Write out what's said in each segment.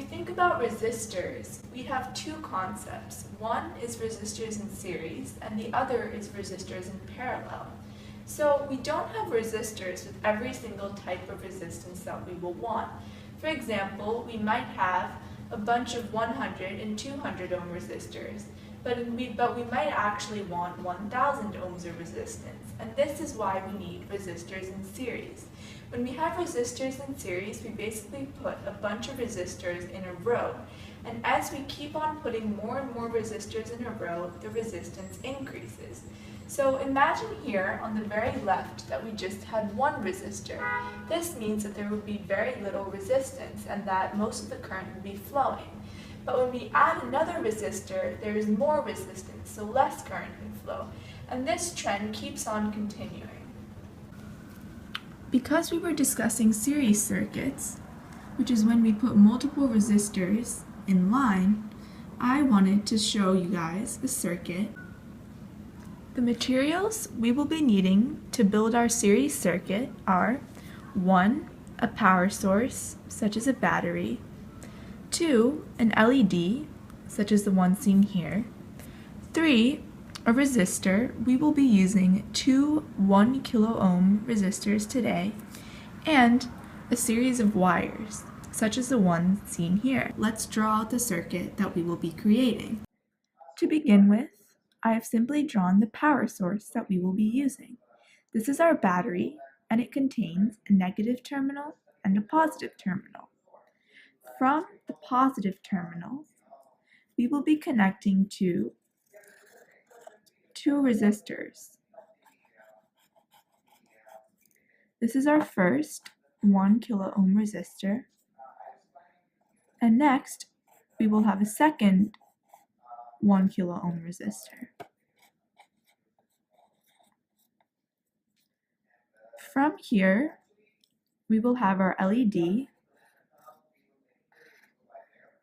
think about resistors, we have two concepts. One is resistors in series, and the other is resistors in parallel. So we don't have resistors with every single type of resistance that we will want. For example, we might have a bunch of 100 and 200 ohm resistors, but we might actually want 1000 ohms of resistance, and this is why we need resistors in series. When we have resistors in series, we basically put a bunch of resistors in a row, and as we keep on putting more and more resistors in a row, the resistance increases. So imagine here on the very left that we just had one resistor. This means that there would be very little resistance and that most of the current would be flowing. But when we add another resistor, there is more resistance, so less current can flow. And this trend keeps on continuing. Because we were discussing series circuits, which is when we put multiple resistors in line, I wanted to show you guys a circuit. The materials we will be needing to build our series circuit are 1. A power source, such as a battery, 2. An LED, such as the one seen here, 3. A resistor. We will be using two 1 kilo ohm resistors today, and a series of wires, such as the one seen here. Let's draw out the circuit that we will be creating. To begin with, I have simply drawn the power source that we will be using. This is our battery, and it contains a negative terminal and a positive terminal. From the positive terminal, we will be connecting to two resistors. This is our first 1 kilo ohm resistor, and next we will have a second 1 kilo ohm resistor. From here, we will have our LED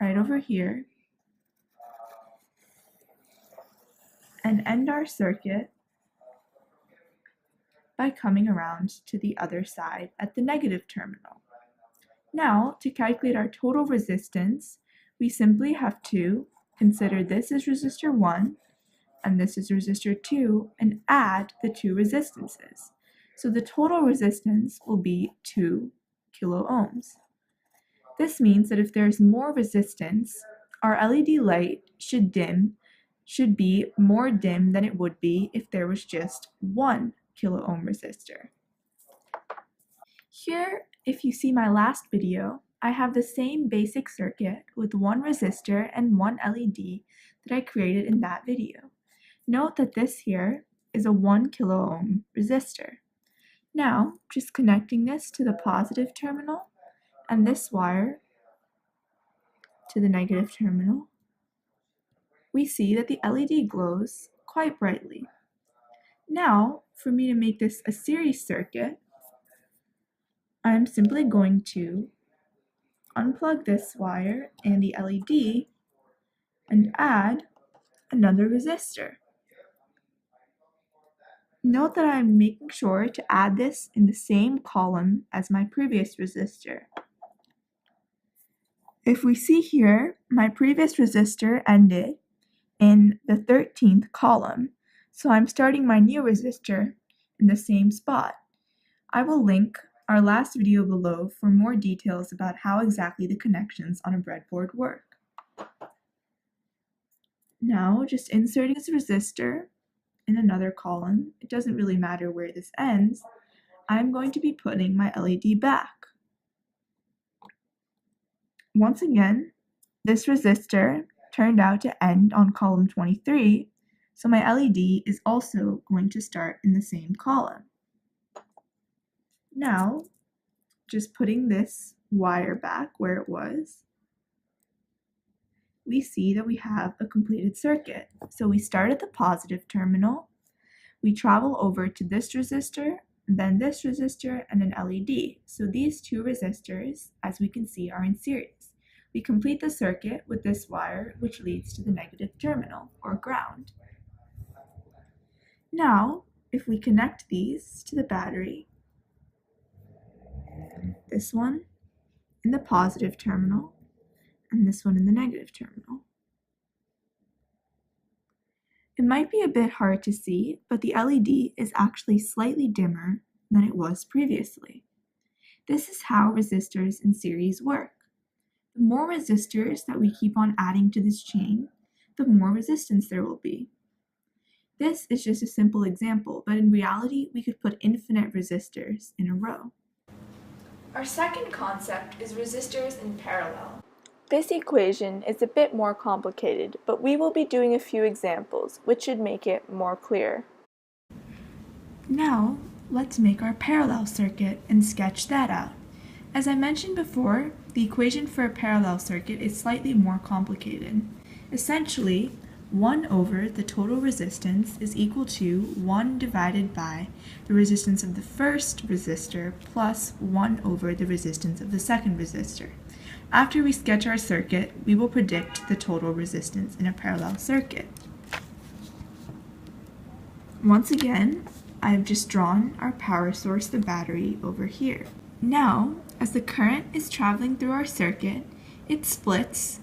right over here, and end our circuit by coming around to the other side at the negative terminal. Now, to calculate our total resistance, we simply have to consider this is resistor 1 and this is resistor 2 and add the two resistances. So the total resistance will be 2 kilo ohms. This means that if there's more resistance, our LED light should be more dim than it would be if there was just 1 kilo ohm resistor. Here, if you see my last video, I have the same basic circuit with one resistor and one LED that I created in that video. Note that this here is a 1 kilo ohm resistor. Now, just connecting this to the positive terminal and this wire to the negative terminal, we see that the LED glows quite brightly. Now, for me to make this a series circuit, I'm simply going to unplug this wire and the LED and add another resistor. Note that I'm making sure to add this in the same column as my previous resistor. If we see here, my previous resistor ended in the 13th column, so I'm starting my new resistor in the same spot. I will link our last video below for more details about how exactly the connections on a breadboard work. Now, just inserting this resistor in another column, it doesn't really matter where this ends, I'm going to be putting my LED back. Once again, this resistor turned out to end on column 23, so my LED is also going to start in the same column. Now, just putting this wire back where it was, we see that we have a completed circuit. So we start at the positive terminal, we travel over to this resistor, then this resistor, and an LED. So these two resistors, as we can see, are in series. We complete the circuit with this wire, which leads to the negative terminal, or ground. Now, if we connect these to the battery, this one in the positive terminal, and this one in the negative terminal. It might be a bit hard to see, but the LED is actually slightly dimmer than it was previously. This is how resistors in series work. The more resistors that we keep on adding to this chain, the more resistance there will be. This is just a simple example, but in reality, we could put infinite resistors in a row. Our second concept is resistors in parallel. This equation is a bit more complicated, but we will be doing a few examples, which should make it more clear. Now, let's make our parallel circuit and sketch that out. As I mentioned before, the equation for a parallel circuit is slightly more complicated. Essentially, 1 over the total resistance is equal to 1 divided by the resistance of the first resistor plus 1 over the resistance of the second resistor. After we sketch our circuit, we will predict the total resistance in a parallel circuit. Once again, I have just drawn our power source, the battery, over here. Now, as the current is traveling through our circuit, it splits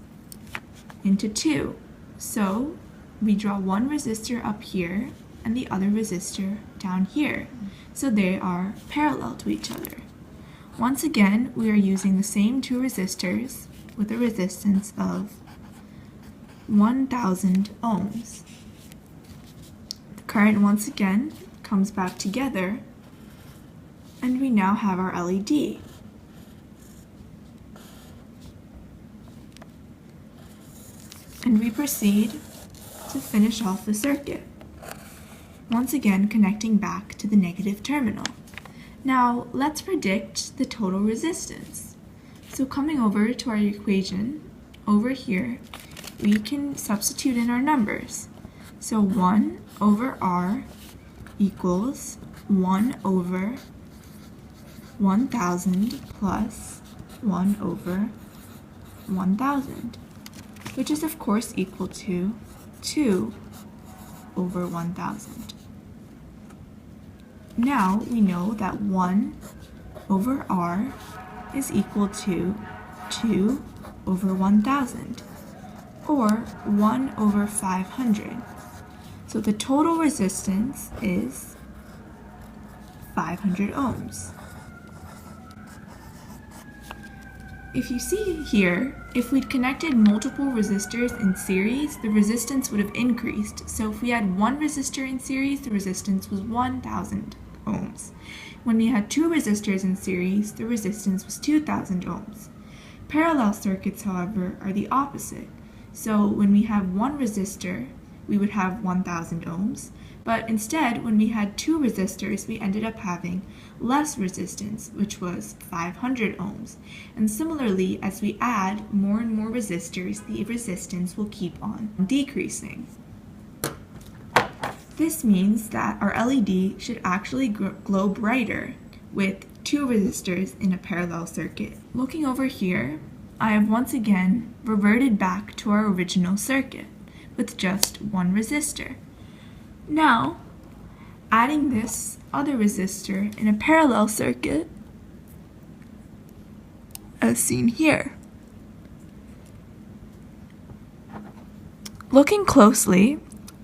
into two. So we draw one resistor up here and the other resistor down here. So they are parallel to each other. Once again, we are using the same two resistors with a resistance of 1000 ohms. The current once again comes back together and we now have our LED. And we proceed to finish off the circuit, once again connecting back to the negative terminal. Now let's predict the total resistance. So coming over to our equation, over here, we can substitute in our numbers. So 1 over R equals 1 over 1000 plus 1 over 1000, which is of course equal to 2 over 1000. Now we know that 1 over R is equal to 2 over 1000, or 1 over 500. So the total resistance is 500 ohms. If you see here, if we'd connected multiple resistors in series, the resistance would have increased. So if we had one resistor in series, the resistance was 1000 ohms. When we had two resistors in series, the resistance was 2000 ohms. Parallel circuits, however, are the opposite. So when we have one resistor, we would have 1000 ohms, but instead, when we had two resistors, we ended up having less resistance, which was 500 ohms. And similarly, as we add more and more resistors, the resistance will keep on decreasing. This means that our LED should actually glow brighter with two resistors in a parallel circuit. Looking over here, I have once again reverted back to our original circuit with just one resistor. Now, adding this other resistor in a parallel circuit, as seen here. Looking closely,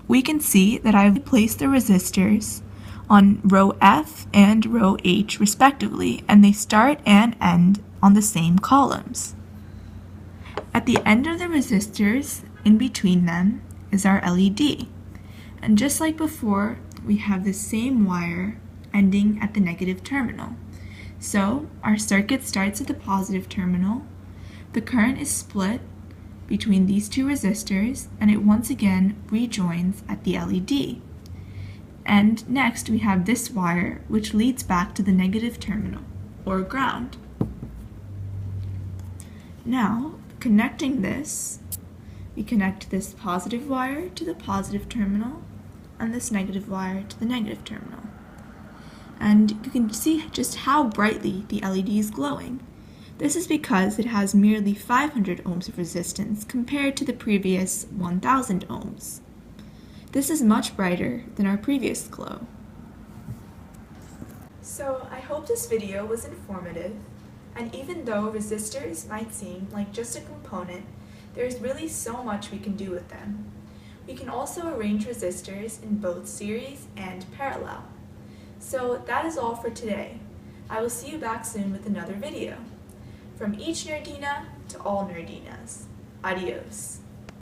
we can see that I've placed the resistors on row F and row H respectively, and they start and end on the same columns. At the end of the resistors, in between them, is our LED. And just like before, we have the same wire ending at the negative terminal. So our circuit starts at the positive terminal, the current is split between these two resistors, and it once again rejoins at the LED. And next we have this wire, which leads back to the negative terminal, or ground. Now, connecting this, we connect this positive wire to the positive terminal and this negative wire to the negative terminal. And you can see just how brightly the LED is glowing. This is because it has merely 500 ohms of resistance compared to the previous 1000 ohms. This is much brighter than our previous glow. So I hope this video was informative, and even though resistors might seem like just a component There's really so much we can do with them. We can also arrange resistors in both series and parallel. So that is all for today. I will see you back soon with another video. From each Nerdina to all Nerdinas. Adios.